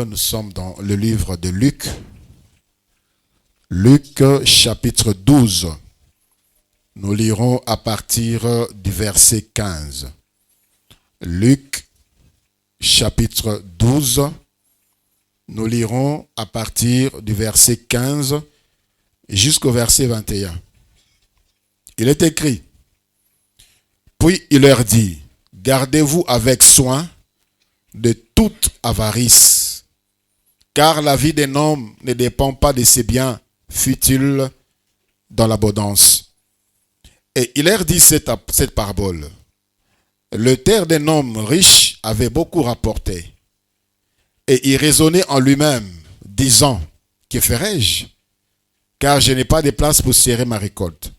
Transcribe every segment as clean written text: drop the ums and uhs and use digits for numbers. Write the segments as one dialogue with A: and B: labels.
A: nous sommes dans le livre de Luc. Luc chapitre 12. Nous lirons à partir du verset 15. Luc chapitre 12. Nous lirons à partir du verset 15 jusqu'au verset 21. Il est écrit: Puis il leur dit, gardez-vous avec soin de toute avarice, car la vie d'un homme ne dépend pas de ses biens, fut-il dans l'abondance. Et il leur dit cette parabole. Le terre d'un homme riche avait beaucoup rapporté, et il raisonnait en lui-même, disant, que ferai-je, car je n'ai pas de place pour serrer ma récolte.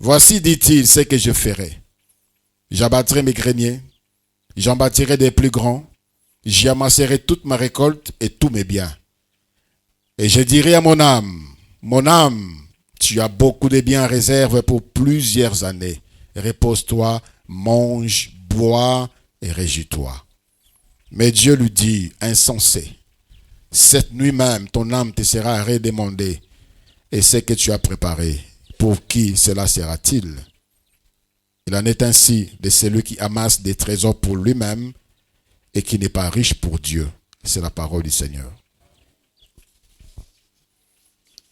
A: Voici, dit-il, ce que je ferai. J'abattrai mes greniers, j'en bâtirai des plus grands, j'y amasserai toute ma récolte et tous mes biens. Et je dirai à mon âme, tu as beaucoup de biens en réserve pour plusieurs années. Repose-toi, mange, bois et réjouis-toi. Mais Dieu lui dit, insensé, cette nuit même, ton âme te sera redemandée. Et ce que tu as préparé, pour qui cela sera-t-il? Il en est ainsi de celui qui amasse des trésors pour lui-même et qui n'est pas riche pour Dieu. C'est la parole du Seigneur.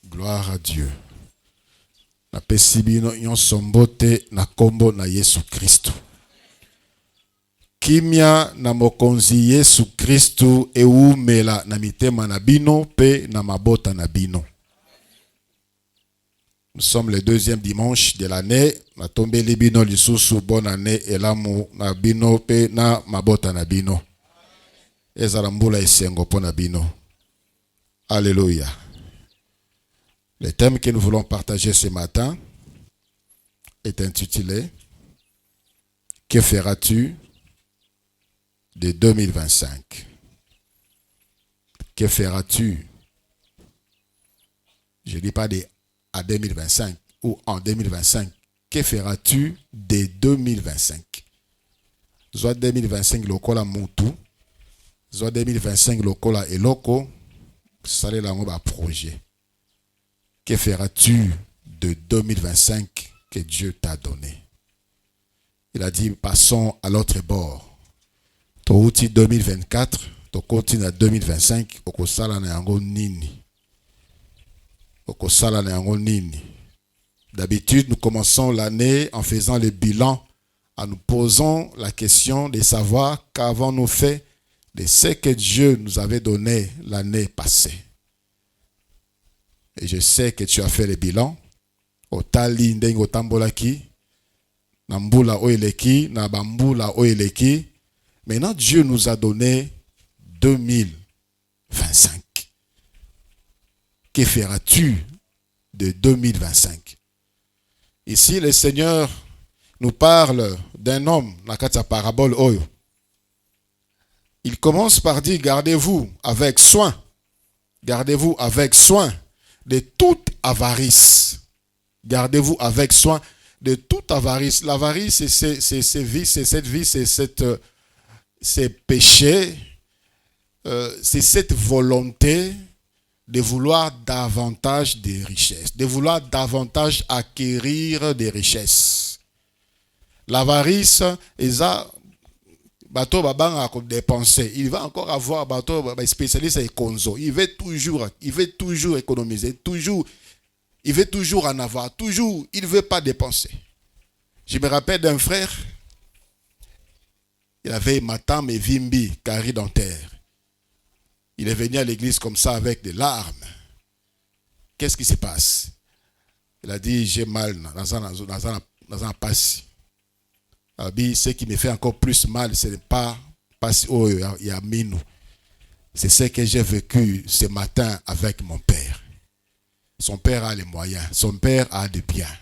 A: Gloire à Dieu. Na pesibino nyonsombote na kombo na Yesu Kristu. Kimia na mokonzi Yesu Kristu eumela na mitema na bino pe na mabota na bino. Nous sommes le deuxième dimanche de l'année. Na tombe libino lisusu bonne année elamu na bino pe na mabota na bino. Ezalambula esengo po na bino. Alléluia. Le thème que nous voulons partager ce matin est intitulé « Que feras-tu de 2025 ?» Que feras-tu? Je ne dis pas à 2025 ou en 2025. Que feras-tu de 2025? Soit 2025 lokola mutu, soit 2025 lokola eloko, ça est là un projet. Que feras-tu de 2025 que Dieu t'a donné? Il a dit, passons à l'autre bord. To outil 2024, to continue à 2025, okosala na yango nini? Okosala na yango nini? D'habitude, nous commençons l'année en faisant le bilan, en nous posant la question de savoir qu'avons-nous fait de ce que Dieu nous avait donné l'année passée. Et je sais que tu as fait le bilan. Otali ndenge otambolaki, na mbula oeleki, na bambula oeleki. Maintenant, Dieu nous a donné 2025. Que feras-tu de 2025? Ici, le Seigneur nous parle d'un homme, dans la parabole Oyo. Il commence par dire, gardez-vous avec soin. Gardez-vous avec soin de toute avarice. Gardez-vous avec soin de toute avarice. L'avarice, c'est cette vie, c'est péché, c'est cette volonté de vouloir davantage de richesses, de vouloir davantage acquérir des richesses. L'avarice, bateau babanga à dépenser. Il va encore avoir bateau spécialiste et konzo. Il veut toujours économiser, il veut toujours en avoir, toujours. Il ne veut pas dépenser. Je me rappelle d'un frère. Il avait Matam et Vimbi, carie dentaire. Il est venu à l'église comme ça avec des larmes. Qu'est-ce qui se passe? Il a dit, j'ai mal dans un passe. Ce qui me fait encore plus mal, ce n'est pas passe où il y a minou. C'est ce que j'ai vécu ce matin avec mon père. Son père a les moyens. Son père a des biens.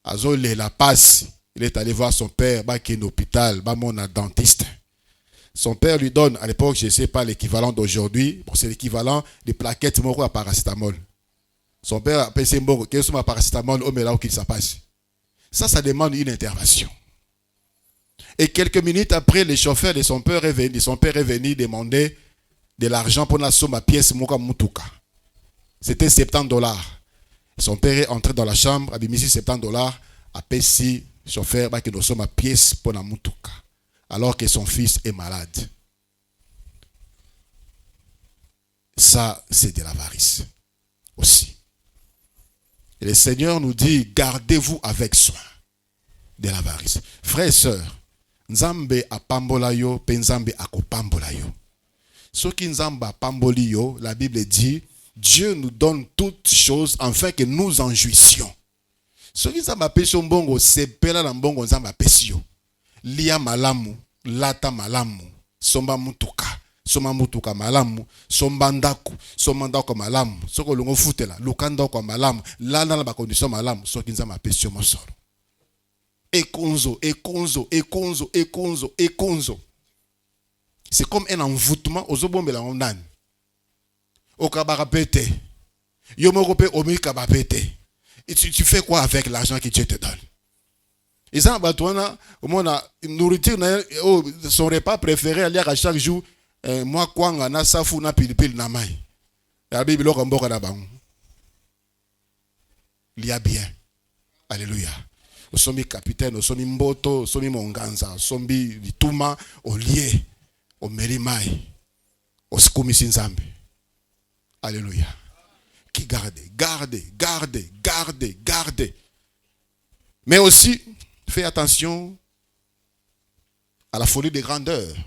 A: Azole la passe. Il est allé voir son père, qui est à l'hôpital, mon dentiste. Son père lui donne, à l'époque, je ne sais pas l'équivalent d'aujourd'hui, bon, c'est l'équivalent des plaquettes moro à paracétamol. Son père appelle ces mots, qu'est-ce que c'est paracétamol, oh mais là où qu'il ça passe. Ça demande une intervention. Et quelques minutes après, le chauffeur de son père est venu demander de l'argent pour la somme à pièce moka mutuka. C'était $70. Son père est entré dans la chambre, a mis $70, a payé chauffeur qui nous sommes à pièce pour la mutuka. Alors que son fils est malade. Ça, c'est de l'avarice aussi. Et le Seigneur nous dit, gardez-vous avec soin de l'avarice. Frères et sœurs, Nzambe a pambola yo, pe Nzambe a kopambola yo. Ce qui Nzambe a pamboli yo, la Bible dit, Dieu nous donne toutes choses afin que nous en jouissions. Ce qui Nzambe a pesi mbongo, c'est pela na mbongo Nzambe a pesi yo. Lia malamu, lata malamu, somba mutuka malamu, somba ndako malamu, soko longo futela, lukanda kwa malamu, lala na ba condition malamu, ce qui Nzambe a pesi yo mosoro. Ekonzo. C'est comme un envoûtement aux obombela ondane. Okabarapete. Yomorope omikabapete. Et tu fais quoi avec l'argent que Dieu te donne? Et ça, nourriture, son repas préféré, aller à chaque jour, moi, kwanga, na safu, na pilipil, na mai. La Bible, il y a bien. Alléluia. Au sommet capitaine, au sommet mboto, au sommet monganza, au sommet lituma, au lié, au merimai, au skumisi nzambe. Alléluia. Qui garde. Mais aussi, fais attention à la folie des grandeurs.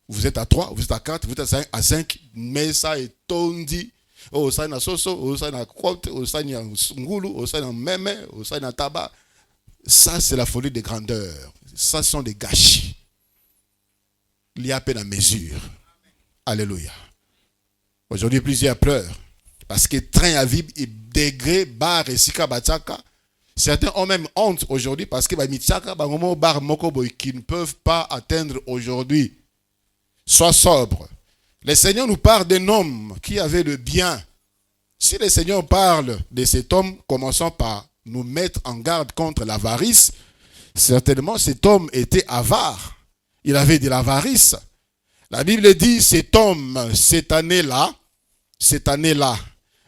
A: Vous êtes à 3, vous êtes à 4, vous êtes à 5, mais ça est tondi. Oh, ça na soso, oh, ça na crotte, oh, ça na ngulu, oh, ça na meme, oh, ça na tabac. Ça, c'est la folie des grandeurs. Ça sont des gâchis. Il y a à peine à mesure. Alléluia. Aujourd'hui, plusieurs pleurent. Parce que train à vivre, degré, bar et sika bataka. Certains ont même honte aujourd'hui parce que mitaka, bar mokoboy qui ne peuvent pas atteindre aujourd'hui. Sois sobre. Le Seigneur nous parle d'un homme qui avait le bien. Si le Seigneur parle de cet homme, commençons par nous mettre en garde contre l'avarice. Certainement, cet homme était avare. Il avait de l'avarice. La Bible dit, cet homme, cette année-là,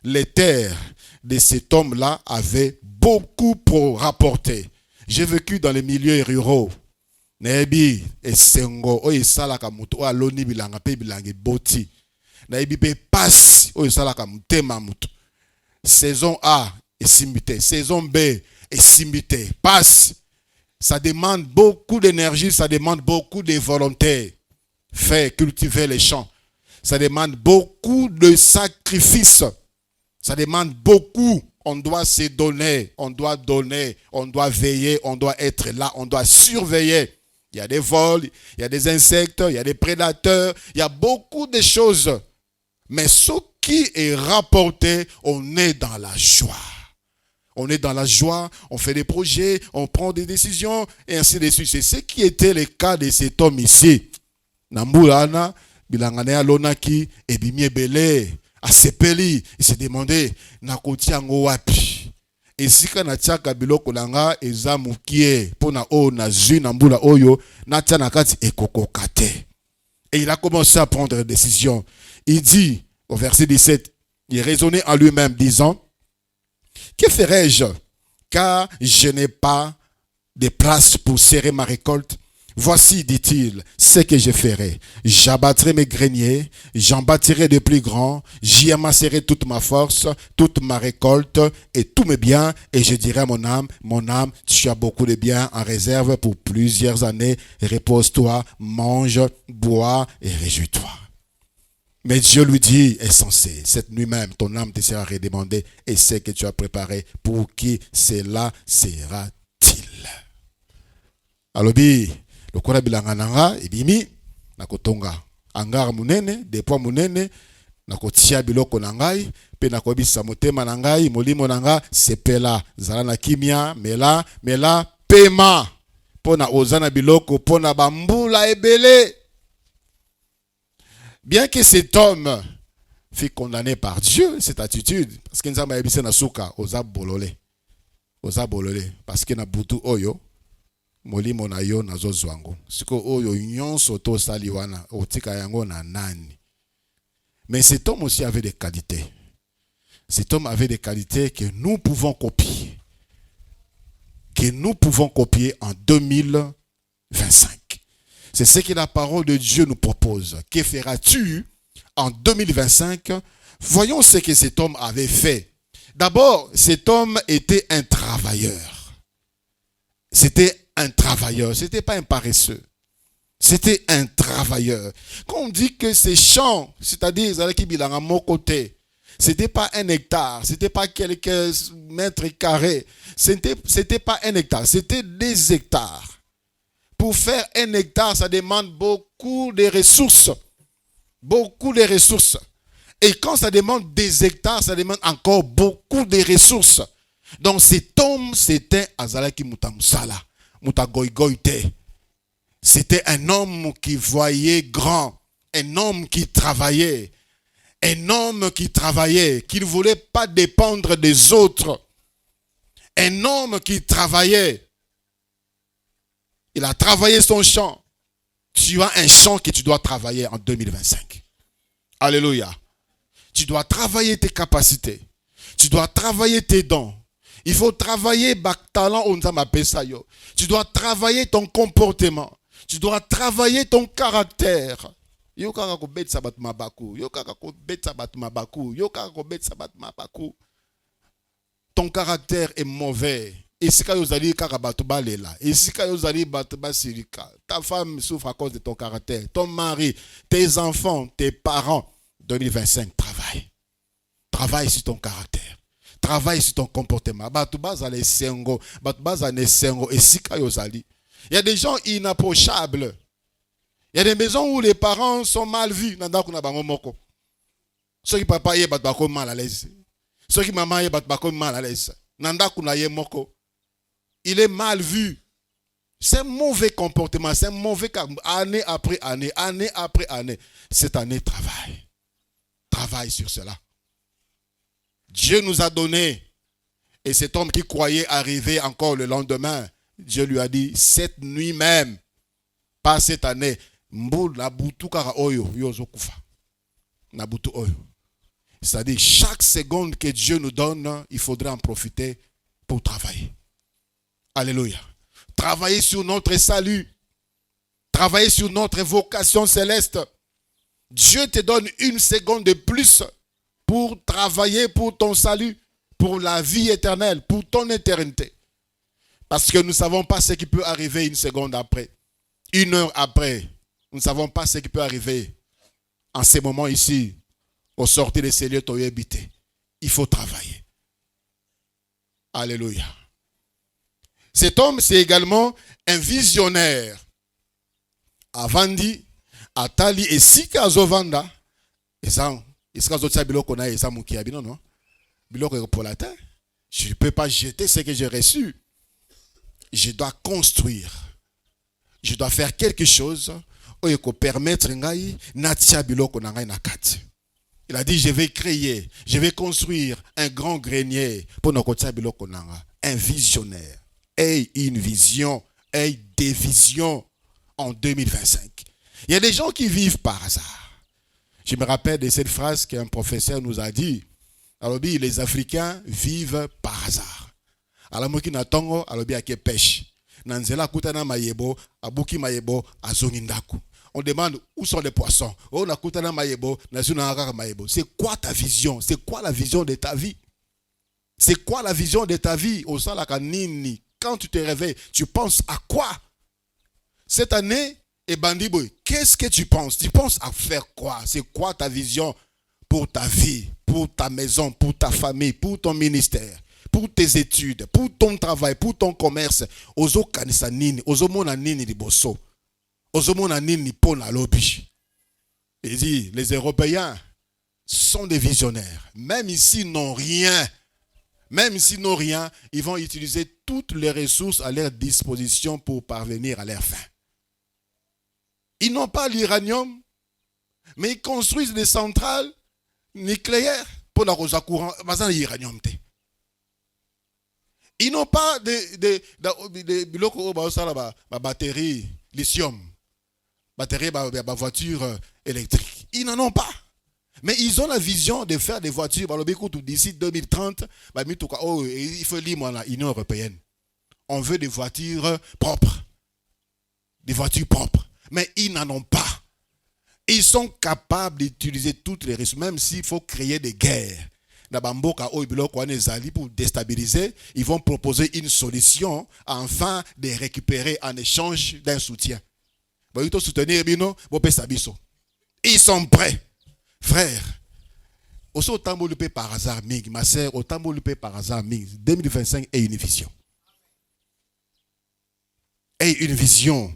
A: les terres de cet homme-là avaient beaucoup pour rapporter. J'ai vécu dans les milieux ruraux. Nebi esengo o esalaka mutu o aloni bilanga pe bilange boti. Nebi pe passe o esalaka mutema mutu. Saison A est simbité, saison B est simbité. Passe. Ça demande beaucoup d'énergie, ça demande beaucoup de volonté. Faire cultiver les champs. Ça demande beaucoup de sacrifices. Ça demande beaucoup. On doit se donner, on doit donner, on doit veiller, on doit être là, on doit surveiller. Il y a des vols, il y a des insectes, il y a des prédateurs, il y a beaucoup de choses. Mais ce qui est rapporté, on est dans la joie. On est dans la joie, on fait des projets, on prend des décisions, et ainsi de suite. C'est ce qui était le cas de cet homme ici. Namboulana, bilangane alonaki, ebimie belé, asepeli, il s'est demandé, nakotiango wapi. Et si quand na biloko langa eza mukie pona o na zu na mbula oyo na tia na kati ekokokate. Et il a commencé à prendre des décisions. Il dit au verset 17, il raisonnait en lui-même disant, que ferai-je car je n'ai pas de place pour serrer ma récolte? Voici, dit-il, ce que je ferai. J'abattrai mes greniers, j'en bâtirai de plus grands, j'y amasserai toute ma force, toute ma récolte et tous mes biens, et je dirai à mon âme, tu as beaucoup de biens en réserve pour plusieurs années, repose-toi, mange, bois et réjouis-toi. Mais Dieu lui dit, insensé, cette nuit même, ton âme te sera redemandée, et ce que tu as préparé, pour qui cela sera-t-il? Alobi, le kora bilanga nanga ebimi nakotonga angara munene depo munene nakotia biloko nangai pe nakobisa motema nangai molimo nanga sepela zala na kimia mela pema pona ozana biloko pona bambula ebele. Bien que cet homme fut condamné par Dieu, cette attitude, parce que nzamba yebise na suka oza bolole parce que na butu oyo molimo na yo nazozwa yango. Siko oyo nyonso tosali wana otika yango na nani. Mais cet homme aussi avait des qualités. Cet homme avait des qualités que nous pouvons copier. Que nous pouvons copier en 2025. C'est ce que la parole de Dieu nous propose. Que feras-tu en 2025? Voyons ce que cet homme avait fait. D'abord, cet homme était un travailleur. C'était un travailleur. C'était pas un paresseux. C'était un travailleur. Quand on dit que ces champs, c'est-à-dire à mon côté, c'était pas un hectare, c'était pas quelques mètres carrés, c'était pas un hectare, c'était des hectares. Pour faire un hectare, ça demande beaucoup de ressources. Beaucoup de ressources. Et quand ça demande des hectares, ça demande encore beaucoup de ressources. Donc cet homme, c'était Azalaki Mutamusala, Mutagoigoite. C'était un homme qui voyait grand, un homme qui travaillait, qui ne voulait pas dépendre des autres, un homme qui travaillait. Il a travaillé son champ. Tu as un champ que tu dois travailler en 2025. Alléluia. Tu dois travailler tes capacités. Tu dois travailler tes dons. Il faut travailler talent. Tu dois travailler ton comportement. Tu dois travailler ton caractère. Ton caractère est mauvais. Ta femme souffre à cause de ton caractère. Ton mari, tes enfants, tes parents. 2025, travaille. Travaille sur ton caractère. Travaille sur ton comportement. Il y a des gens inapprochables. Il y a des maisons où les parents sont mal vus. Ceux qui papa y sont mal à l'aise. Ceux qui maman y sont mal à l'aise. Il est mal vu. C'est un mauvais comportement. C'est un mauvais année après année. Année après année. Cette année, travaille. Travaille sur cela. Dieu nous a donné. Et cet homme qui croyait arriver encore le lendemain, Dieu lui a dit, cette nuit même, pas cette année, c'est-à-dire, chaque seconde que Dieu nous donne, il faudrait en profiter pour travailler. Alléluia. Travailler sur notre salut. Travailler sur notre vocation céleste. Dieu te donne une seconde de plus pour travailler pour ton salut, pour la vie éternelle, pour ton éternité. Parce que nous ne savons pas ce qui peut arriver une seconde après, une heure après. Nous ne savons pas ce qui peut arriver en ces moments ici, au sortir de ces lieux. Il faut travailler. Alléluia. Cet homme, c'est également un visionnaire. Avandi, Atali et Sika Zovanda. Et ça, je ne peux pas jeter ce que j'ai reçu. Je dois construire. Je dois faire quelque chose pour permettre il a dit, je vais créer, je vais construire un grand grenier pour nos un visionnaire. Et une vision, et des visions en 2025. Il y a des gens qui vivent par hasard. Je me rappelle de cette phrase qu'un professeur nous a dit. Alors, les Africains vivent par hasard. Alors, moi qui n'attends, alors bien qu'il pêche. Nanzela kutana mayebo, abuki mayebo, azongindaku. On demande où sont les poissons. Oh, na kutana mayebo, nazuna mayebo. C'est quoi ta vision? C'est quoi la vision de ta vie? C'est quoi la vision de ta vie? Au salaka nini. Quand tu te réveilles, tu penses à quoi? Cette année, et Bandiboy, qu'est-ce que tu penses? Tu penses à faire quoi? C'est quoi ta vision pour ta vie, pour ta maison, pour ta famille, pour ton ministère, pour tes études, pour ton travail, pour ton commerce? Ozo kanisa nini, ozo mona nini liboso, ozo mona nini pona lobby. Il dit, les Européens sont des visionnaires. Même s'ils n'ont rien, ils vont utiliser toutes les ressources à leur disposition pour parvenir à leur fin. Ils n'ont pas l'uranium, mais ils construisent des centrales nucléaires pour la rosa courant. Ils n'ont pas de batterie lithium, batterie voiture électrique. Ils n'en ont pas. Mais ils ont la vision de faire des voitures d'ici 2030. Il faut lire l'Union européenne. On veut des voitures propres. Des voitures propres. Mais ils n'en ont pas. Ils sont capables d'utiliser toutes les ressources, même s'il faut créer des guerres. Pour déstabiliser, ils vont proposer une solution afin de récupérer en échange d'un soutien. Ils sont prêts. Frère, aussi au tambour par hasard, ma sœur, au tambour par hasard, 2025 est une vision. Et une vision.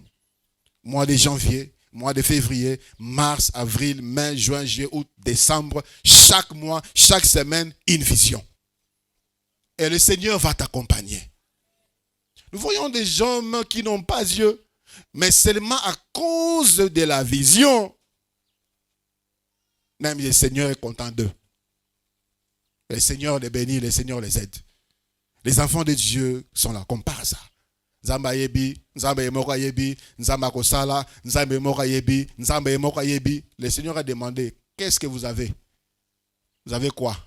A: Mois de janvier, mois de février, mars, avril, mai, juin, juillet, août, décembre, chaque mois, chaque semaine, une vision. Et le Seigneur va t'accompagner. Nous voyons des hommes qui n'ont pas Dieu, mais seulement à cause de la vision, même le Seigneur est content d'eux. Le Seigneur les bénit, le Seigneur les aide. Les enfants de Dieu sont là comme par hasard. Nzamba yebi, nzamba emoka yebi, nzamba kosala, nzamba emoka yebi, nzamba emoka yebi. Le Seigneur a demandé, qu'est-ce que vous avez? Vous avez quoi?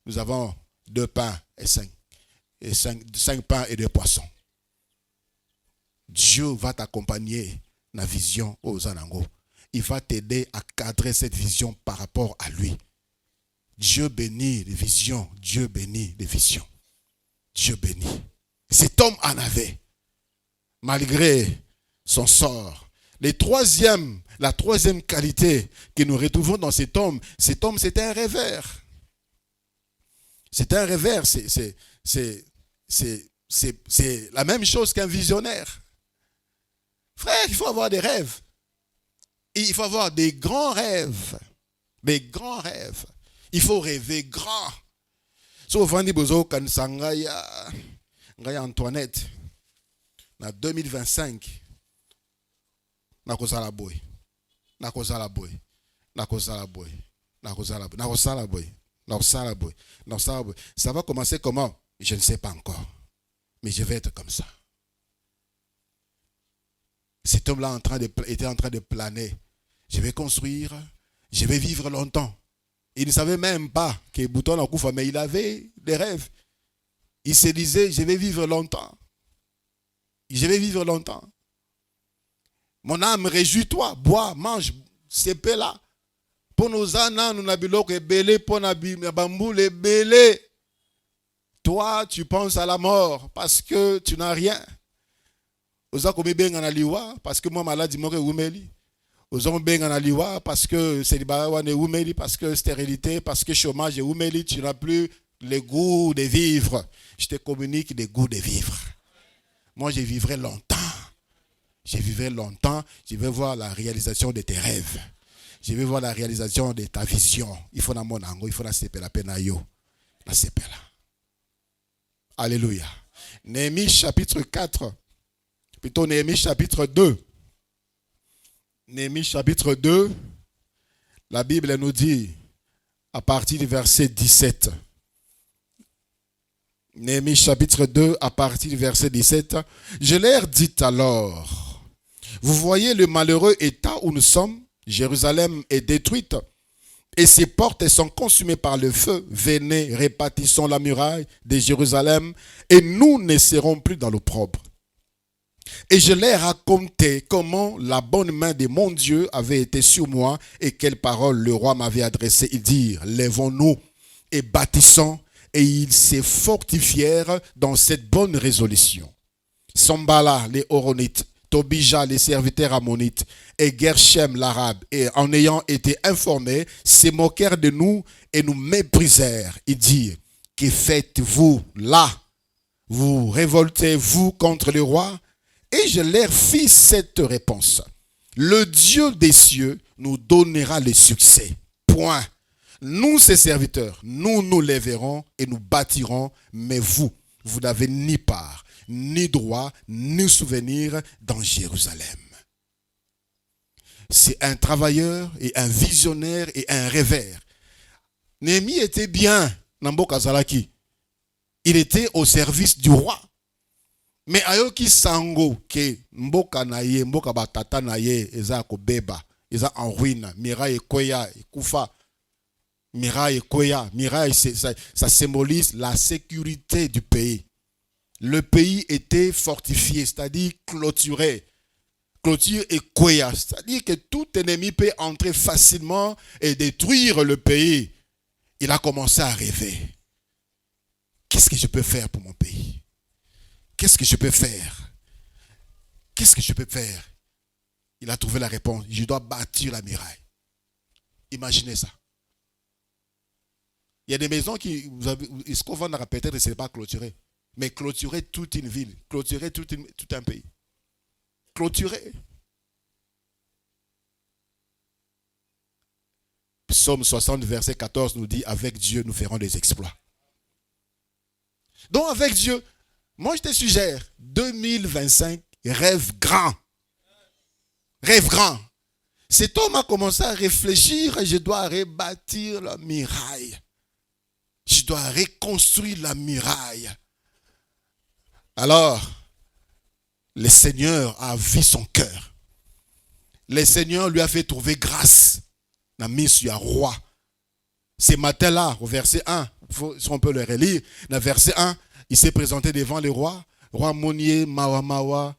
A: Nous avons 2 pains et 5 pains et 2 poissons. Dieu va t'accompagner dans la vision aux Anango. Il va t'aider à cadrer cette vision par rapport à lui. Dieu bénit les visions. Dieu bénit les visions. Dieu bénit. Cet homme en avait, malgré son sort. La troisième qualité que nous retrouvons dans cet homme, c'était un rêveur. C'est un rêveur, c'est la même chose qu'un visionnaire. Frère, il faut avoir des rêves. Il faut avoir des grands rêves. Des grands rêves. Il faut rêver grand. Souvent, il faut Antoinette, en 2025, ça va commencer comment? Je ne sais pas encore. Mais je vais être comme ça. Cet homme-là était en train de planer. Je vais construire, je vais vivre longtemps. Il ne savait même pas que Bouton a Koufa, mais il avait des rêves. Il se disait, je vais vivre longtemps. Je vais vivre longtemps. Mon âme, réjouis-toi, bois, mange, c'est peu là. Pour nos ânes, nous n'avons que belé, pour nos bambous, les belé. Toi, tu penses à la mort parce que tu n'as rien. Parce que moi, malade, je suis parce que c'est parce que stérilité, parce que chômage, tu n'as plus le goût de vivre. Je te communique le goût de vivre. Moi, je vivrai longtemps. Je vivrai longtemps. Je vais voir la réalisation de tes rêves. Je vais voir la réalisation de ta vision. Il faut mon ango, il faut la sepe la penayo. La sepe là. Alléluia. Néhémie chapitre 4. Plutôt Néhémie chapitre 2. Néhémie chapitre 2. La Bible nous dit à partir du verset 17. Néhémie chapitre 2 à partir du verset 17. Je leur dis alors, vous voyez le malheureux état où nous sommes, Jérusalem est détruite et ses portes sont consumées par le feu. Venez, répatissons la muraille de Jérusalem et nous ne serons plus dans l'opprobre. Et je leur racontais comment la bonne main de mon Dieu avait été sur moi et quelles paroles le roi m'avait adressées. Ils dirent, lèvons-nous et bâtissons. Et ils se fortifièrent dans cette bonne résolution. Sambala, les Horonites, Tobija, les serviteurs ammonites, et Gershem, l'arabe, et en ayant été informés, se moquèrent de nous et nous méprisèrent. Ils dirent, que faites-vous là? Vous révoltez-vous contre le roi? Et je leur fis cette réponse. Le Dieu des cieux nous donnera le succès. Point. Nous, ses serviteurs, nous lèverons et nous bâtirons, mais vous n'avez ni part, ni droit, ni souvenir dans Jérusalem. C'est un travailleur et un visionnaire et un rêveur. Néhémie était bien, Nambo Kazalaki. Il était au service du roi. Mais ayoki sango ke mboka na ye, mboka batata na ye, eza kobeba, eza en ruine, miraille ekoya, ekufa. Miraille ekoya, miraille ça symbolise la sécurité du pays. Le pays était fortifié, c'est-à-dire clôturé. Clôture ekoya, c'est-à-dire que tout ennemi peut entrer facilement et détruire le pays. Il a commencé à rêver. Qu'est-ce que je peux faire pour mon pays? Qu'est-ce que je peux faire? Qu'est-ce que je peux faire? Il a trouvé la réponse. Je dois bâtir la muraille. Imaginez ça. Il y a des maisons qui, ce qu'on va peut-être, ce n'est pas clôturer. Mais clôturer toute une ville. Clôturer tout un pays. Clôturer. Psaume 60, verset 14 nous dit, avec Dieu, nous ferons des exploits. Donc avec Dieu, moi je te suggère, 2025, rêve grand. Rêve grand. Cet homme a commencé à réfléchir, je dois rebâtir la muraille. Je dois reconstruire la muraille. Alors, le Seigneur a vu son cœur. Le Seigneur lui a fait trouver grâce. La mise sur un roi. Ce matin-là, au verset 1, si on peut le relire, dans le verset 1, il s'est présenté devant le roi. Roi Monier, Mawa.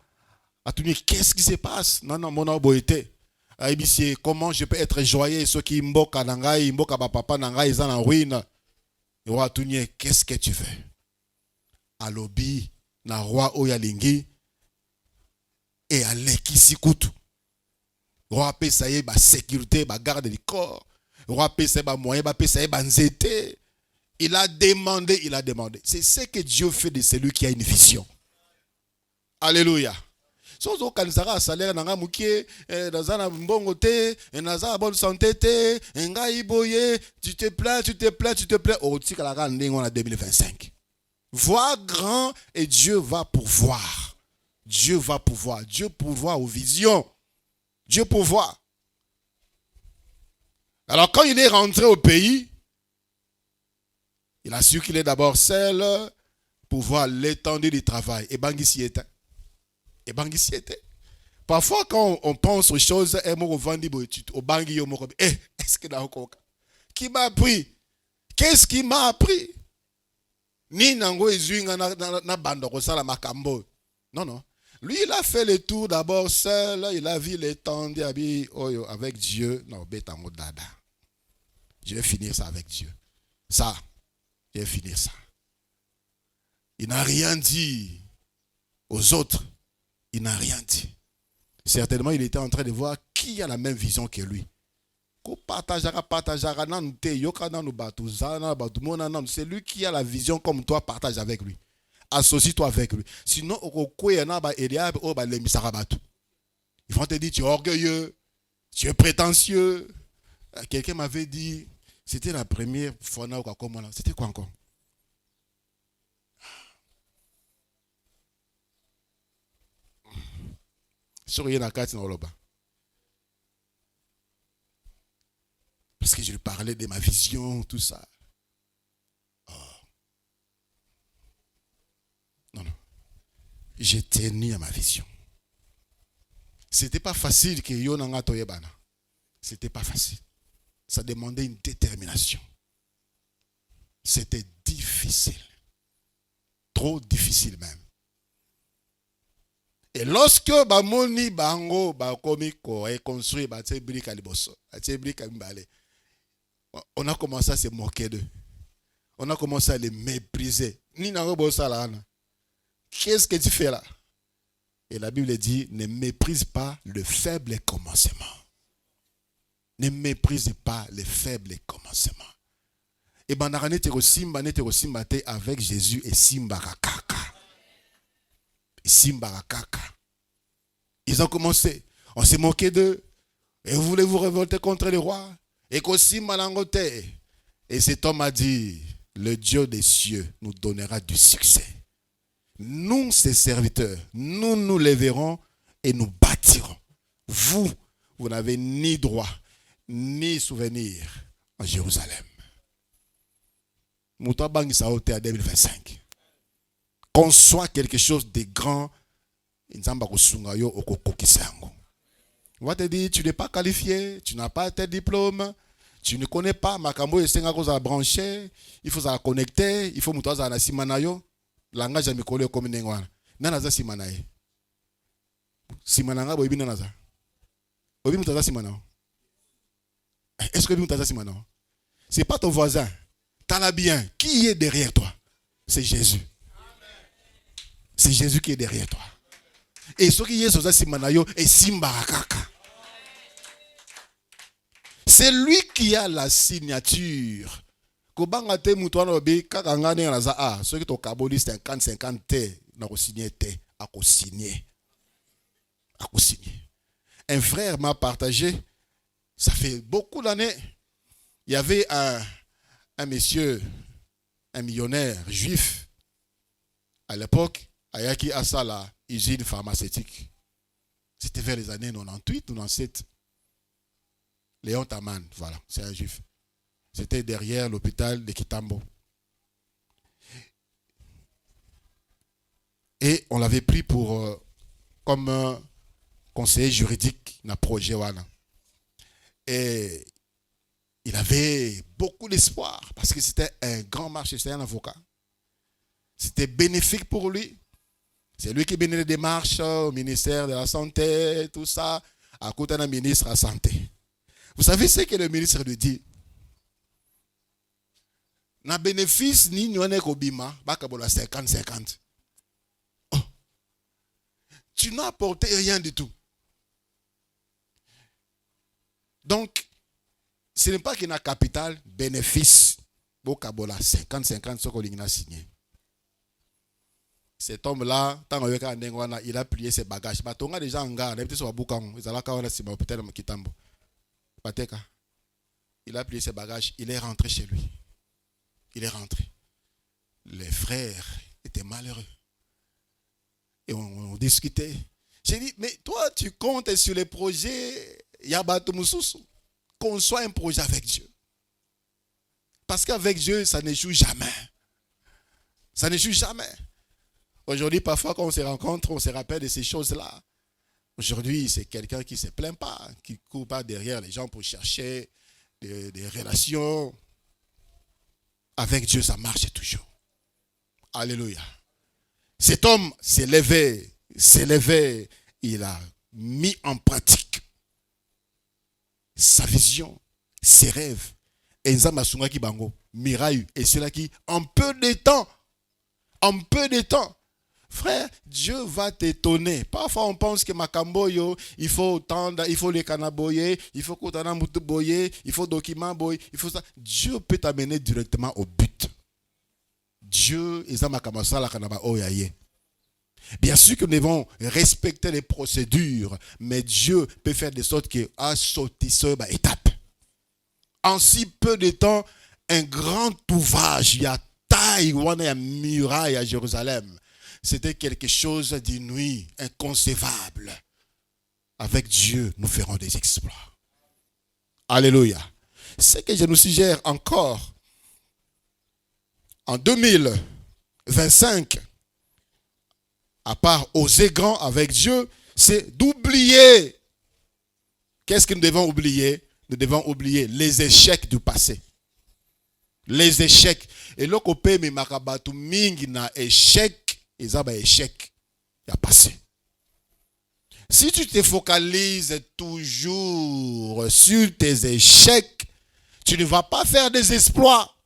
A: Qu'est-ce qui se passe? Non, mon aboité. Comment je peux être joyeux? Ceux qui mboka nangai, mboka papa nangai, ils sont en ruine. Le roi Tounier, qu'est-ce que tu veux? Alobi, na roi Oyalingi, et à l'ekisikutu. Roi Pesaye, ba sécurité, ba garde du corps. Roi Pesaye, ba moyen, ba Pesaye, ba nzete. Il a demandé. C'est ce que Dieu fait de celui qui a une vision. Alléluia. Sozo kanisara salaire nanga mukie nazana mbongo te nazana bonne santé te ngai boye tu te plains au tikala ndingo en 2025. Vois grand et Dieu va pourvoir. Dieu pourvoit aux visions. Dieu pourvoit. Alors quand il est rentré au pays, il a su qu'il est d'abord seul pour voir l'étendue du travail. Et Bangui s'y était. Parfois, quand on pense aux choses, est-ce que qui m'a appris? Qu'est-ce qui m'a appris? Non. Lui, il a fait le tour d'abord seul. Il a vu l'étendue avec Dieu. Non, je vais finir ça avec Dieu. Je vais finir ça. Il n'a rien dit aux autres. Il n'a rien dit. Certainement, il était en train de voir qui a la même vision que lui. C'est lui qui a la vision comme toi, partage avec lui. Associe-toi avec lui. Sinon, ils vont te dire, tu es orgueilleux, tu es prétentieux. Quelqu'un m'avait dit, c'était la première fois, c'était quoi encore? Parce que je lui parlais de ma vision, tout ça. Oh. Non. J'ai tenu à ma vision. C'était pas facile que Yonanga Toyebana. C'était pas facile. Ça demandait une détermination. C'était difficile. Trop difficile même. Et lorsque Bamoni Bango Bakomiko est construit, on a commencé à se moquer d'eux. On a commencé à les mépriser. Qu'est-ce que tu fais là? Et la Bible dit, ne méprise pas le faible commencement. Ne méprise pas le faible commencement. Et banarane te simba avec Jésus et Simbarakaka. Simbarakaka. Ils ont commencé. On s'est moqué d'eux. Et vous voulez vous révolter contre les rois. Et cet homme a dit, le Dieu des cieux nous donnera du succès. Nous, ses serviteurs, nous nous lèverons et nous bâtirons. Vous n'avez ni droit, ni souvenir en Jérusalem. Mouta bangi sa hauteur à 2025. Conçois quelque chose de grand. On va te dire, tu n'es pas qualifié, tu n'as pas tes diplômes, tu ne connais pas Makambo et Senga Koza branché, il faut ça connecter, il faut mutoza na simanayo, langage à mikolo comme nengwana. Nanaza simanaye. Simananga boibi nanaza. Obi mutaza simana. Est-ce que mutaza simana? C'est pas ton voisin. T'as bien. Qui est derrière toi? C'est Jésus. C'est Jésus qui est derrière toi. Et ce qui est sur simanayo est simbarakaka. C'est lui qui a la signature. Kobanga te mutuana obi kakangane naza a ceux qui to kaboli 50 te na ko signer te a ko signer. A ko signer. Un frère m'a partagé, ça fait beaucoup d'années, il y avait un monsieur, un millionnaire juif à l'époque, Ayaki Asala, usine pharmaceutique. C'était vers les années 98, 97. Léon Taman, voilà, c'est un juif. C'était derrière l'hôpital de Kitambo. Et on l'avait pris pour comme conseiller juridique dans le projet. Et il avait beaucoup d'espoir parce que c'était un grand marché, c'était un avocat. C'était bénéfique pour lui. C'est lui qui menait les démarches au ministère de la Santé, tout ça, à côté d'un ministre de la Santé. Vous savez ce que le ministre lui dit? Na bénéfice ni nyone kobima, bakabola 50-50. Oh. Tu n'as apporté rien du tout. Donc, ce n'est pas qu'il y a capital, bénéfice. Bokabola 50-50, ce qu'on a signé. Cet homme-là, il a plié ses bagages. Il a déjà en gare, il a plié ses bagages, il est rentré chez lui. Il est rentré. Les frères étaient malheureux. Et on discutait. J'ai dit, mais toi, tu comptes sur les projets Yabatou Moussousou. Conçois un projet avec Dieu. Parce qu'avec Dieu, ça n'échoue jamais. Ça n'échoue jamais. Aujourd'hui, parfois, quand on se rencontre, on se rappelle de ces choses-là. Aujourd'hui, c'est quelqu'un qui ne se plaint pas, qui ne court pas derrière les gens pour chercher des relations. Avec Dieu, ça marche toujours. Alléluia. Cet homme s'est levé, il a mis en pratique sa vision, ses rêves. Et Nzamba qui bango, miraille, et cela qui, en peu de temps, frère, Dieu va t'étonner. Parfois, on pense que Makamboyo, il faut tendre, il faut les canaboyer, il faut koutana boyer, il faut document boy, il faut ça. Dieu peut t'amener directement au but. Dieu, bien sûr que nous devons respecter les procédures, mais Dieu peut faire de sorte que à sauter sur une étape. En si peu de temps, un grand ouvrage, il y a taille, il y a muraille à Jérusalem. C'était quelque chose d'inouï, inconcevable. Avec Dieu, nous ferons des exploits. Alléluia. Ce que je nous suggère encore, en 2025, à part oser grand avec Dieu, c'est d'oublier. Qu'est-ce que nous devons oublier? Nous devons oublier les échecs du passé. Les échecs. Et là, qu'on peut me makabatu mingi na échec. Ils ont un échec. Il y a passé. Si tu te focalises toujours sur tes échecs, tu ne vas pas faire des exploits.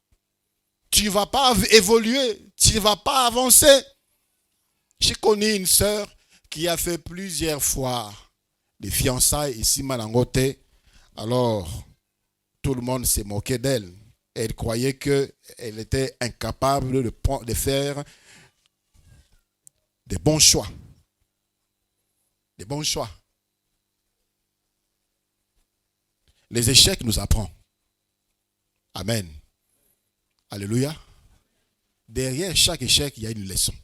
A: Tu ne vas pas évoluer. Tu ne vas pas avancer. J'ai connu une sœur qui a fait plusieurs fois des fiançailles ici Malangote. Alors, tout le monde s'est moqué d'elle. Elle croyait qu'elle était incapable de faire des bons choix. Des bons choix. Les échecs nous apprennent. Amen. Alléluia. Derrière chaque échec, il y a une leçon.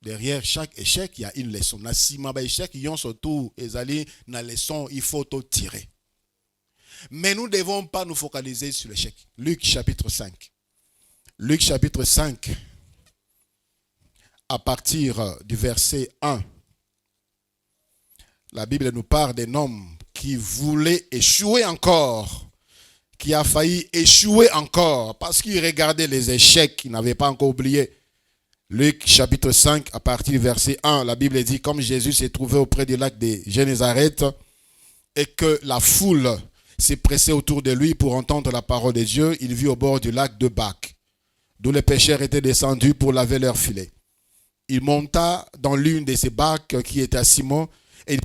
A: Derrière chaque échec, il y a une leçon. Na sima ba échec, ils ont surtout ezali na leçon, il faut tout tirer. Mais nous ne devons pas nous focaliser sur l'échec. Luc chapitre 5. Luc chapitre 5. à partir du verset 1, la Bible nous parle d'un homme qui voulait échouer encore, qui a failli échouer encore, parce qu'il regardait les échecs qu'il n'avait pas encore oubliés. Luc chapitre 5, à partir du verset 1, la Bible dit, comme Jésus s'est trouvé auprès du lac de Génézareth, et que la foule s'est pressée autour de lui pour entendre la parole de Dieu, il vit au bord du lac deux bacs, d'où les pêcheurs étaient descendus pour laver leurs filets. Il monta dans l'une de ces bacs qui était à Simon, et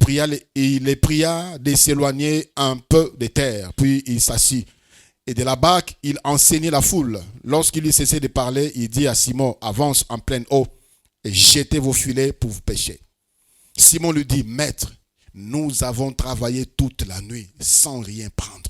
A: il les pria de s'éloigner un peu de terre, puis il s'assit. Et de la barque, il enseignait la foule. Lorsqu'il eut cessé de parler, il dit à Simon, avance en pleine eau et jetez vos filets pour vous pêcher. Simon lui dit, maître, nous avons travaillé toute la nuit sans rien prendre.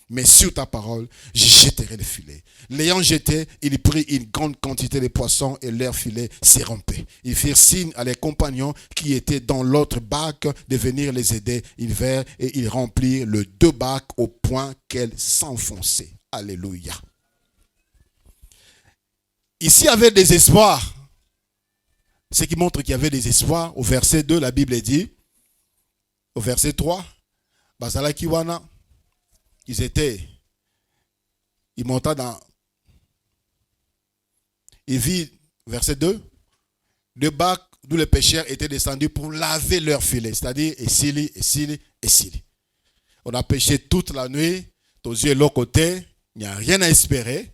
A: Mais sur ta parole, je jetterai les filets. L'ayant jeté, il prit une grande quantité de poissons et leurs filets s'est rompus. Ils firent signe à leurs compagnons qui étaient dans l'autre bac de venir les aider. Ils vinrent et ils remplirent les deux bacs au point qu'elles s'enfonçaient. Alléluia. Ici, il y avait des espoirs. Ce qui montre qu'il y avait des espoirs. Au verset 2, la Bible dit, au verset 3, Bazala Kiwana, il monta dans, il vit, verset 2, deux bacs d'où les pêcheurs étaient descendus pour laver leurs filets, c'est-à-dire Essili. On a pêché toute la nuit, aux yeux de l'autre côté, il n'y a rien à espérer.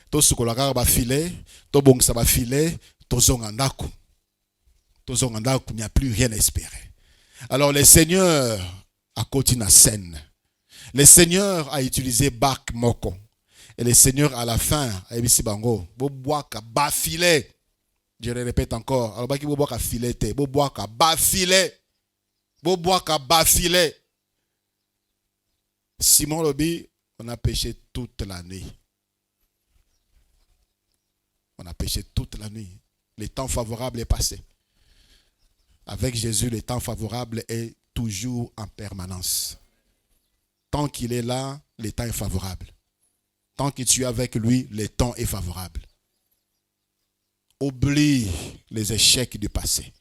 A: Tout ce qu'on a fait filet, tout bon ça va filet, tout zongandaku, il n'y a plus rien à espérer. Alors le Seigneur a continué la scène. Le Seigneur a utilisé Bac Moko. Et le Seigneur, à la fin, a dit Bango, Boboaka bas filet. Je le répète encore. Alors, Baki Boboaka filet, Boboaka bas filet. Boboaka bas filet. Simon Lobi, on a pêché toute la nuit. On a pêché toute la nuit. Le temps favorable est passé. Avec Jésus, le temps favorable est toujours en permanence. Tant qu'il est là, le temps est favorable. Tant que tu es avec lui, le temps est favorable. Oublie les échecs du passé.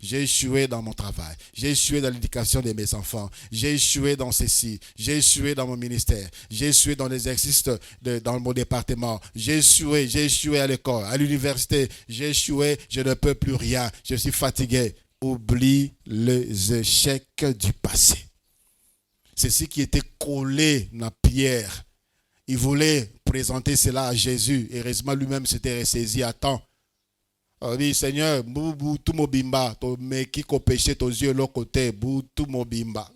A: J'ai échoué dans mon travail. J'ai échoué dans l'éducation de mes enfants. J'ai échoué dans ceci. J'ai échoué dans mon ministère. J'ai échoué dans l'exercice dans mon département. J'ai échoué à l'école, à l'université. J'ai échoué, je ne peux plus rien. Je suis fatigué. Oublie les échecs du passé. C'est ce qui était collé dans la pierre. Il voulait présenter cela à Jésus. Heureusement, lui-même s'était ressaisi à temps. Il dit, Seigneur, tout mon bimba, qui a péché aux yeux de l'autre côté, tout mon bimba.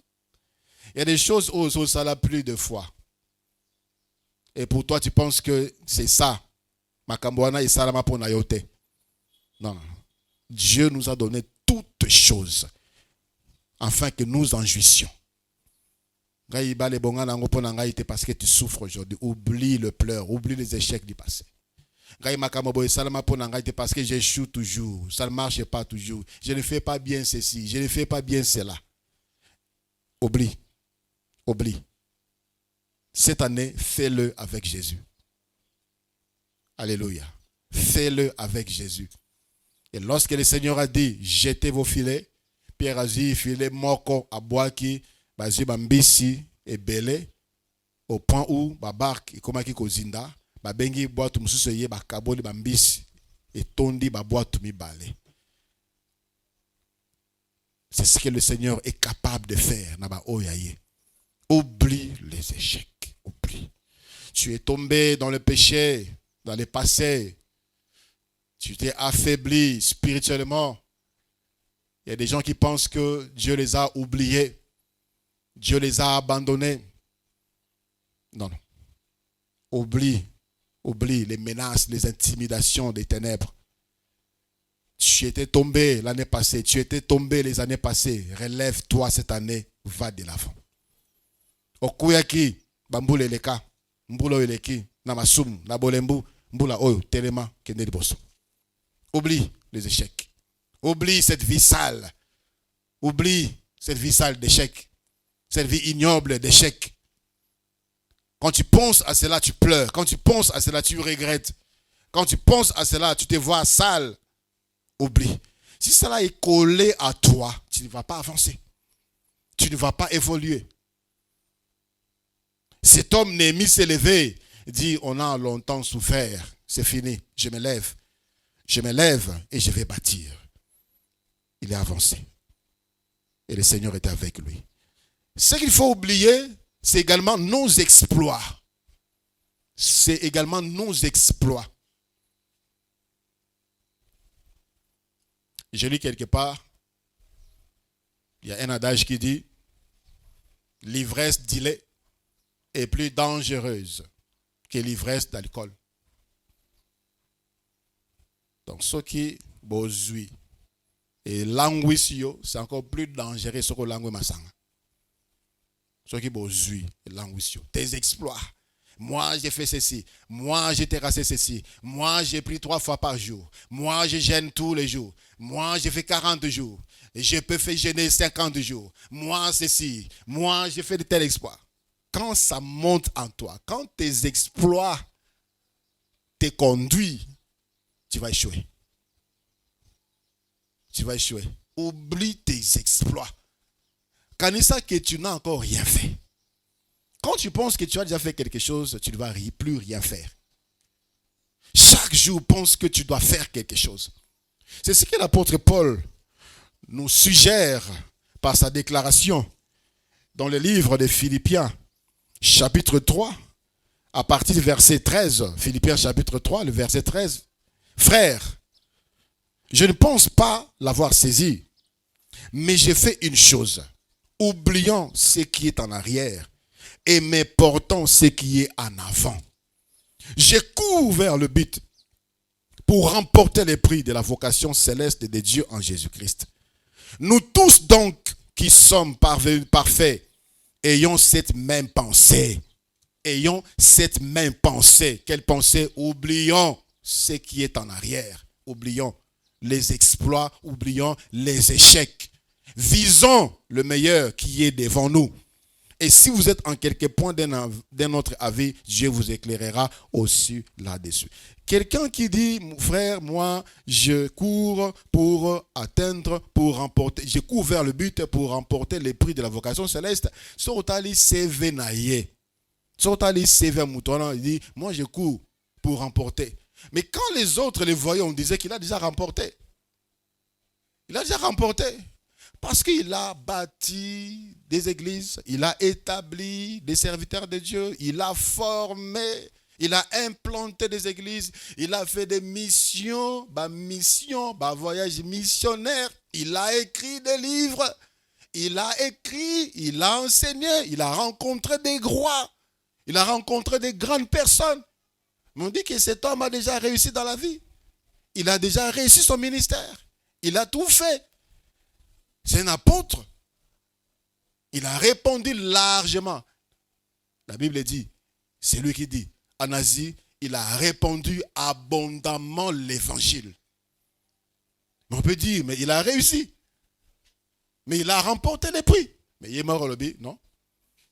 A: Il y a des choses où ça l'a plus de foi. Et pour toi, tu penses que c'est ça. Makambouana et Salama pour Nayote. Non. Dieu nous a donné toutes choses afin que nous en jouissions. Parce que tu souffres aujourd'hui. Oublie le pleur, oublie les échecs du passé. Parce que j'échoue toujours, ça ne marche pas toujours. Je ne fais pas bien ceci, je ne fais pas bien cela. Oublie. Cette année, fais-le avec Jésus. Alléluia. Fais-le avec Jésus. Et lorsque le Seigneur a dit, jetez vos filets, Pierre a dit, filet moko abwaki, bazi bambisi et belé, au point où ma barque, comme qui kozinda, babengi boîte mususu ye bakaboli bambisi, et tondi ba boîte mi balé. C'est ce que le Seigneur est capable de faire. Oublie les échecs. Oublie. Tu es tombé dans le péché, dans le passé. Tu t'es affaibli spirituellement. Il y a des gens qui pensent que Dieu les a oubliés. Dieu les a abandonnés. Non. Oublie les menaces, les intimidations des ténèbres. Tu étais tombé l'année passée, tu étais tombé les années passées. Relève-toi cette année, va de l'avant. Okuyaki, bambule leka, mbulo eleki, namasum, nabolembu, mbula oyo, telema, kende boso. Oublie les échecs. Oublie cette vie sale. Oublie cette vie sale d'échecs. Cette vie ignoble d'échecs. Quand tu penses à cela, tu pleures. Quand tu penses à cela, tu regrettes. Quand tu penses à cela, tu te vois sale. Oublie. Si cela est collé à toi, tu ne vas pas avancer. Tu ne vas pas évoluer. Cet homme Néhémie s'est levé. Il dit, on a longtemps souffert. C'est fini. Je me lève. Je me lève et je vais bâtir. Il est avancé. Et le Seigneur était avec lui. Ce qu'il faut oublier, c'est également nos exploits. C'est également nos exploits. J'ai lu quelque part, il y a un adage qui dit, l'ivresse d'illet est plus dangereuse que l'ivresse d'alcool. Donc, ce qui bozui et languissio, c'est encore plus dangereux que ce que langue masanga. Ce qui bozui et languissio. Tes exploits. Moi, j'ai fait ceci. Moi, j'ai terrassé ceci. Moi, j'ai pris 3 fois par jour. Moi, je jeûne tous les jours. Moi, j'ai fait 40 jours. Et je peux faire jeûner 50 jours. Moi, ceci. Moi, j'ai fait de tels exploits. Quand ça monte en toi, quand tes exploits te conduisent, tu vas échouer. Tu vas échouer. Oublie tes exploits. Kanissa, que tu n'as encore rien fait. Quand tu penses que tu as déjà fait quelque chose, tu ne vas plus rien faire. Chaque jour, pense que tu dois faire quelque chose. C'est ce que l'apôtre Paul nous suggère par sa déclaration dans le livre de Philippiens, chapitre 3, à partir du verset 13. Philippiens, chapitre 3, le verset 13. Frères, je ne pense pas l'avoir saisi, mais j'ai fait une chose, oubliant ce qui est en arrière et me portant ce qui est en avant. Je cours vers le but pour remporter les prix de la vocation céleste de Dieu en Jésus-Christ. Nous tous donc qui sommes parfaits, ayons cette même pensée. Ayons cette même pensée. Quelle pensée? Oublions ce qui est en arrière. Oublions les exploits, oublions les échecs. Visons le meilleur qui est devant nous. Et si vous êtes en quelque point d'un autre avis, Dieu vous éclairera aussi là-dessus. Quelqu'un qui dit, mon frère, moi, je cours pour atteindre, pour remporter, je cours vers le but pour remporter les prix de la vocation céleste. Sotali CV naïe. Sotali CV moutona, il dit, moi je cours pour remporter. Mais quand les autres les voyaient, on disait qu'il a déjà remporté. Il a déjà remporté. Parce qu'il a bâti des églises, il a établi des serviteurs de Dieu, il a formé, il a implanté des églises, il a fait des missions, voyages missionnaires, il a écrit des livres, il a enseigné, il a rencontré des rois, il a rencontré des grandes personnes. Mais on dit que cet homme a déjà réussi dans la vie. Il a déjà réussi son ministère. Il a tout fait. C'est un apôtre. Il a répondu largement. La Bible dit, c'est lui qui dit, en Asie, il a répandu abondamment l'évangile. On peut dire, mais il a réussi. Mais il a remporté les prix. Mais il est mort au lobby, non?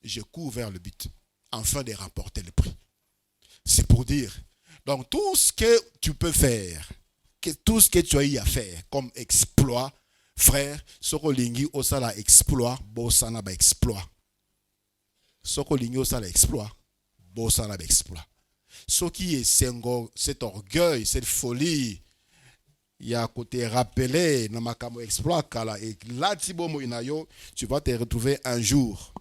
A: Je cours vers le but, afin de remporter le prix. C'est pour dire, donc tout ce que tu peux faire, tout ce que tu as eu à faire comme exploit, frère, soko lingi osala exploit, bosana ba exploit. Soko lingi osala exploit, bosana ba exploit. Ce qui est cet orgueil, cette folie, il y a côté rappelé dans ma camo exploit kala et là tu vas te retrouver un jour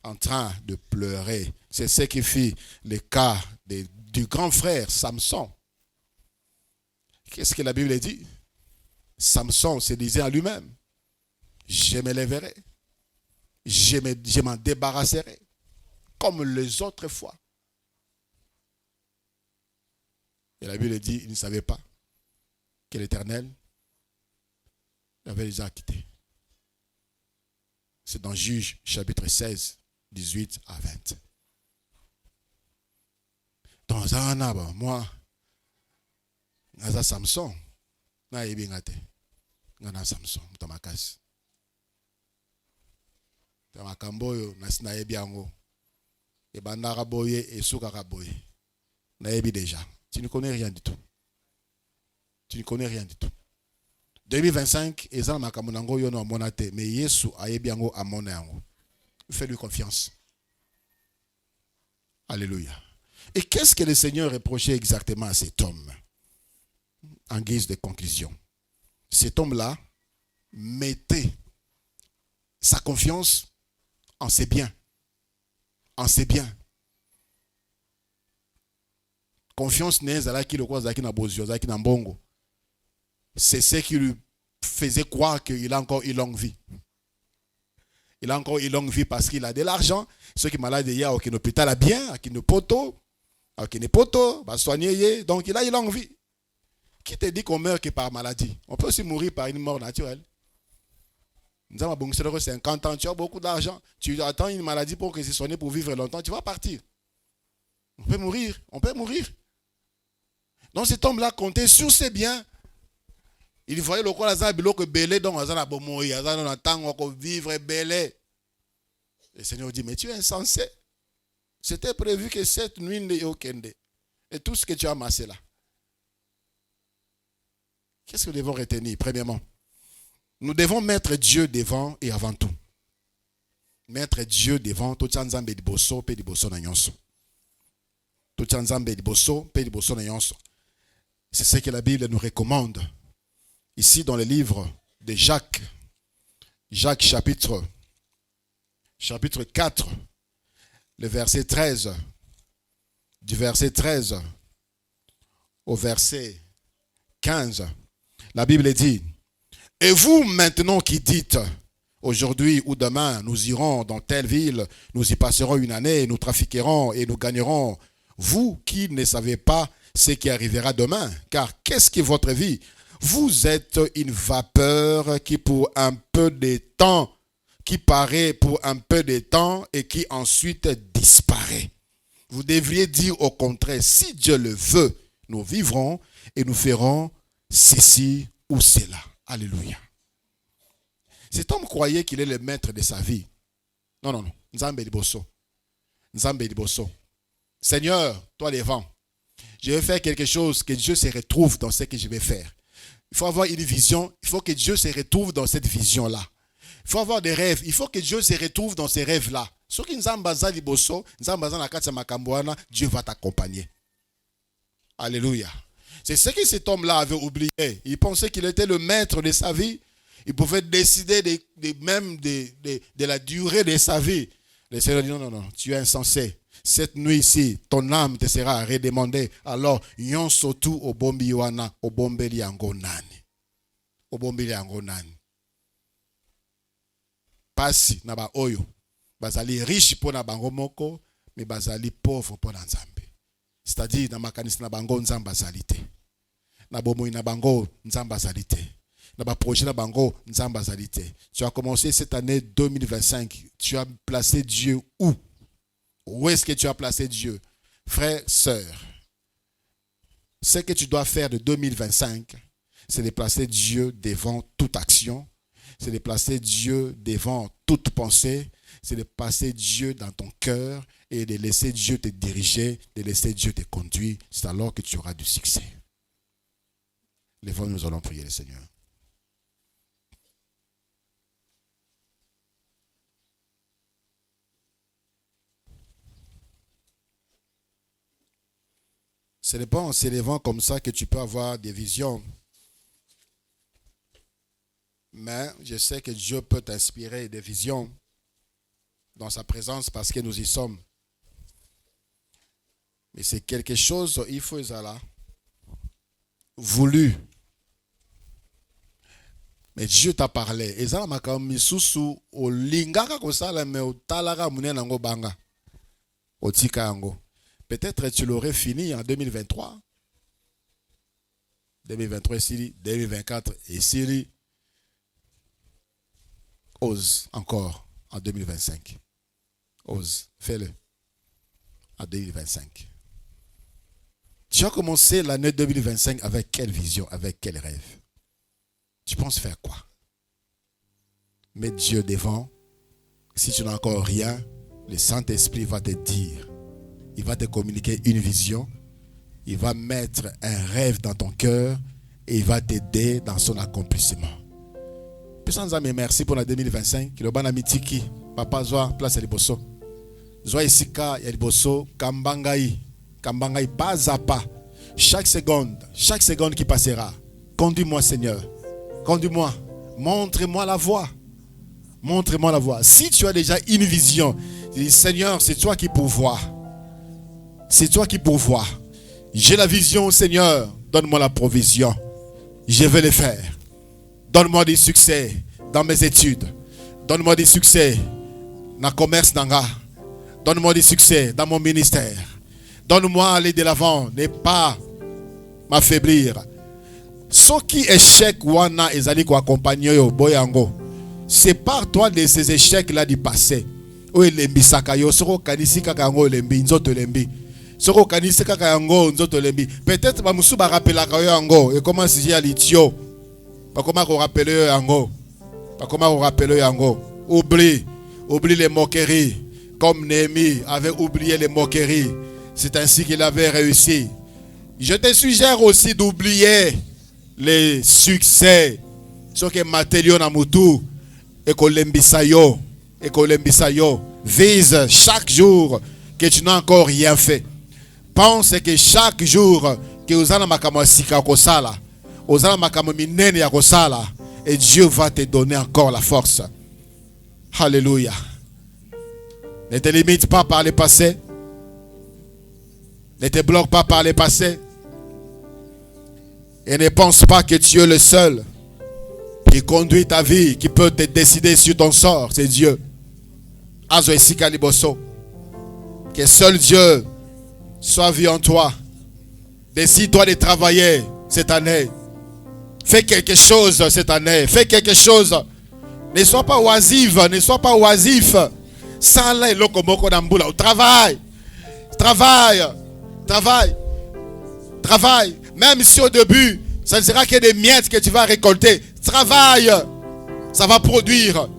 A: en train de pleurer. C'est ce qui fait le cas du grand frère Samson. Qu'est-ce que la Bible dit? Samson se disait à lui-même, je me lèverai, je m'en débarrasserai, comme les autres fois. Et la Bible dit, il ne savait pas que l'Éternel l'avait déjà quitté. C'est dans Juge chapitre 16, 18 à 20. Dans un arbre, moi, Naza Samson, na ebingate, ngana Samson, mutamakas. Tamakamboyo, nasina ebiango. Et bandaraboye et soukaraboye. Naebi déjà. Tu ne connais rien du tout. Tu ne connais rien du tout. 2025, ezala makamunango yono amonate, mais Yesu ayebiango amoneango. Fais-lui confiance. Alléluia. Et qu'est-ce que le Seigneur reprochait exactement à cet homme? En guise de conclusion. Cet homme-là mettait sa confiance en ses biens. En ses biens. Confiance n'est pas qui le croit na bozio, na mbongo. C'est ce qui lui faisait croire qu'il a encore une longue vie. Il a encore une longue vie parce qu'il a de l'argent. Ceux qui sont malades, il y a aucun hôpital à bien, aucun poto, va soigner. Donc il a une longue vie. Qui te dit qu'on meurt que par maladie? On peut aussi mourir par une mort naturelle. Nous avons 50 ans, tu as beaucoup d'argent. Tu attends une maladie pour que se soigner pour vivre longtemps, tu vas partir. On peut mourir. Donc cet homme-là comptait sur ses biens. Il voyait le corps à biloko belé, donc à bomoy, à temps vivre belé. Le Seigneur dit, mais tu es insensé. C'était prévu que cette nuit ne okende. Et tout ce que tu as amassé là. Qu'est-ce que nous devons retenir? Premièrement, nous devons mettre Dieu devant et avant tout. Mettre Dieu devant tout nzambe liboso pe liboso na nyonso. Tout nzambe liboso pe liboso na nyonso. C'est ce que la Bible nous recommande. Ici dans le livre de Jacques, Jacques chapitre 4, le verset 13, du verset 13 au verset 15, la Bible dit, « Et vous maintenant qui dites, aujourd'hui ou demain, nous irons dans telle ville, nous y passerons une année, nous trafiquerons et nous gagnerons, vous qui ne savez pas ce qui arrivera demain, car qu'est-ce que votre vie ? Vous êtes une vapeur qui pour un peu de temps, qui paraît pour un peu de temps et qui ensuite disparaît. Vous devriez dire au contraire, si Dieu le veut, nous vivrons et nous ferons ceci ou cela. Alléluia. Cet homme croyait qu'il est le maître de sa vie. Non. Nzambe liboso. Seigneur, toi les vents, je vais faire quelque chose que Dieu se retrouve dans ce que je vais faire. Il faut avoir une vision. Il faut que Dieu se retrouve dans cette vision-là. Il faut avoir des rêves. Il faut que Dieu se retrouve dans ces rêves-là. Dieu va t'accompagner. Alléluia. C'est ce que cet homme-là avait oublié. Il pensait qu'il était le maître de sa vie. Il pouvait décider de la durée de sa vie. Le Seigneur dit non, tu es insensé. Cette nuit-ci, ton âme te sera redemandée. Alors, yon sotu obombi wana, obombeli yango nani. Obombeli yango nani. Pasi na ba oyo. Bazali riche pour na bango moko, mais bazali pauvre pour na nzambe. C'est-à-dire, na makanisi na bango nzamba zalité. Na bomoi na bango nzamba zalité. Na ba projet na bango nzamba zalité. Tu as commencé cette année 2025. Tu as placé Dieu où? Où est-ce que tu as placé Dieu? Frère, sœur, ce que tu dois faire de 2025, c'est de placer Dieu devant toute action, c'est de placer Dieu devant toute pensée, c'est de placer Dieu dans ton cœur et de laisser Dieu te diriger, de laisser Dieu te conduire. C'est alors que tu auras du succès. Lèvons-nous, nous allons prier le Seigneur. Ce n'est pas en s'élevant comme ça que tu peux avoir des visions. Mais je sais que Dieu peut t'inspirer des visions dans sa présence parce que nous y sommes. Mais c'est quelque chose, il faut là, voulu. Mais Dieu t'a parlé. Et ça m'a comme misusu o lingaka ko sala me o talaka munena ngo banga. O tika ngo. Peut-être tu l'aurais fini en 2023. 2023 Syrie, 2024 et Syrie. Ose encore en 2025. Ose, fais-le en 2025. Tu as commencé l'année 2025 avec quelle vision, avec quel rêve? Tu penses faire quoi? Mets Dieu devant. Si tu n'as encore rien, le Saint-Esprit va te dire, il va te communiquer une vision, il va mettre un rêve dans ton cœur et il va t'aider dans son accomplissement. Puissant Nzambe, merci pour la 2025. Kilobana mitiki, papa zoa place ya liboso. Zoa isika ya liboso, kambangai pas à pas. Chaque seconde qui passera. Conduis-moi Seigneur. Conduis-moi. Montre-moi la voie. Montre-moi la voie. Si tu as déjà une vision, dis Seigneur, c'est toi qui pourvois. C'est toi qui pourvois. J'ai la vision, Seigneur. Donne-moi la provision. Je vais le faire. Donne-moi des succès dans mes études. Donne-moi des succès dans le commerce d'Anga. Donne-moi des succès dans mon ministère. Donne-moi aller de l'avant. Ne pas m'affaiblir. Ce qui échec wana ezali ko accompagner yo boyango. C'est par toi de ces échecs là du passé. O elembi sakayo soko kanisi kaka ngo elembi nzoto elembi. Soko kanisi kaka ngo nzoto elembi. Peut-être ba musu ba rappela ka yo ngo et comment si ya litio. Pas comment on rappelle yo ngo. Pas comment on rappelle yo ngo. Oublie les moqueries comme Néhémie avait oublié les moqueries. C'est ainsi qu'il avait réussi. Je te suggère aussi d'oublier les succès. Ce que Mathéo Namutu et Kolembisayo. Vise chaque jour que tu n'as encore rien fait. Pense que chaque jour que vous allez makamosika kosala, vous allez makamominene ya kosala, et Dieu va te donner encore la force. Alléluia. Ne te limite pas par le passé. Ne te bloque pas par le passé. Et ne pense pas que tu es le seul qui conduit ta vie, qui peut te décider sur ton sort. C'est Dieu. Que seul Dieu soit vu en toi. Décide-toi de travailler cette année. Fais quelque chose cette année. Fais quelque chose. Ne sois pas oisif. Ne sois pas oisif. Travaille. Travaille. Travaille. Travaille. Même si au début, ça ne sera que des miettes que tu vas récolter. Travaille. Ça va produire.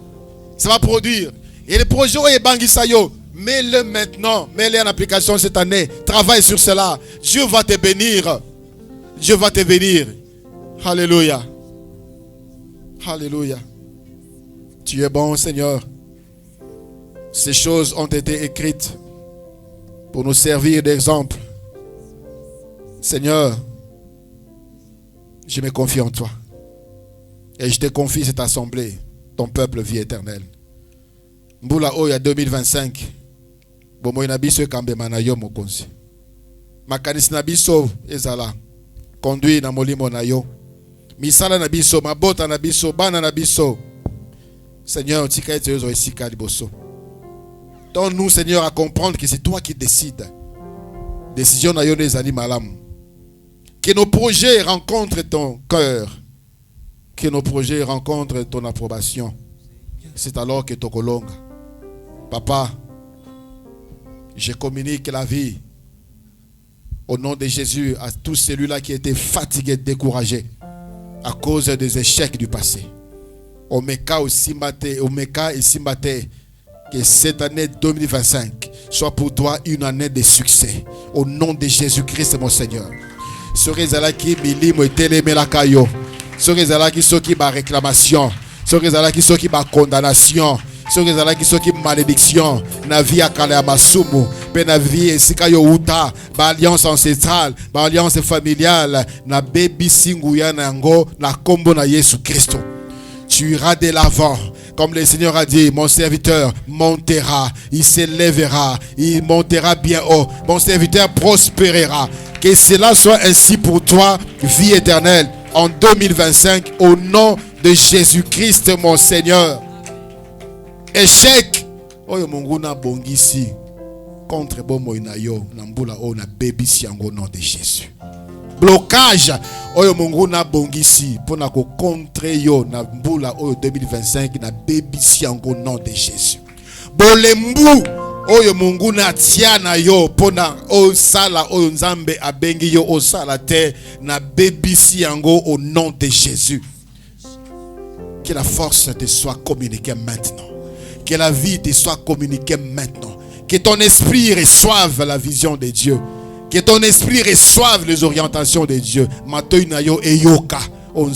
A: Ça va produire. Et le projet est Bangisayo. Mets-le maintenant. Mets-le en application cette année. Travaille sur cela. Dieu va te bénir. Dieu va te bénir. Alléluia. Alléluia. Tu es bon, Seigneur. Ces choses ont été écrites pour nous servir d'exemple. Seigneur, je me confie en toi. Et je te confie cette assemblée, ton peuple vie éternelle. Mbula Oya 2025. Bomo inabiso kambe manayo mokonzi. Makanisi nabiso ezala. Conduit na molimo na yo. Misala nabiso, mabota nabiso, bana nabiso. Seigneur, tika ete yozo esika liboso. Donne-nous, Seigneur, à comprendre que c'est toi qui décides. Décision na yo nezali malamu. Que nos projets rencontrent ton cœur. Que nos projets rencontrent ton approbation. C'est alors que Tokolonga. Papa, je communique la vie au nom de Jésus à tous celui-là qui était fatigué, découragé à cause des échecs du passé. Omeka et Simbate, que cette année 2025 soit pour toi une année de succès. Au nom de Jésus-Christ, mon Seigneur. Sorezalaki milimo etelemelakayo. Sorezalaki soki ba réclamation. Sorezalaki soki ba condamnation. Sorezalaki soki malédiction. Na vie akale ya masumu. Pe na vie esika yo uta. Ba alliance ancestrale. Ba alliance familiale. Na baby singuya na yango. Na kombo na Yesu Christo. Tu iras de l'avant. Comme le Seigneur a dit, mon serviteur montera. Il s'élèvera. Il montera bien haut. Mon serviteur prospérera. Que cela soit ainsi pour toi, vie éternelle, en 2025, au nom de Jésus-Christ, mon Seigneur. Échec. Oyo monguna bongisi. Contre bomo inayo. Nambula o na baby siango au nom de Jésus. Blocage. Oyo monguna bongisi. Pona ko contre yo. Nambula oyo 2025. Na baby siango au nom de Jésus. Bolembu. Oyo mungu na tiana yo pona o sala oyo nzambe abengi yo o sala te na bebisi yango au nom de Jésus. Que la force te soit communiquée maintenant. Que la vie te soit communiquée maintenant. Que ton esprit reçoive la vision de Dieu. Que ton esprit reçoive les orientations de Dieu. Au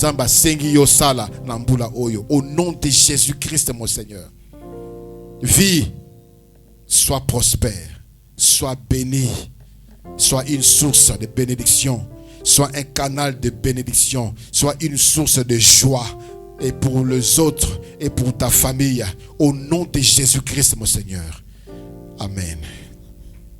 A: nom de Jésus-Christ, mon Seigneur. Vie, sois prospère, sois béni, sois une source de bénédiction, sois un canal de bénédiction, sois une source de joie, et pour les autres, et pour ta famille, au nom de Jésus-Christ, mon Seigneur. Amen.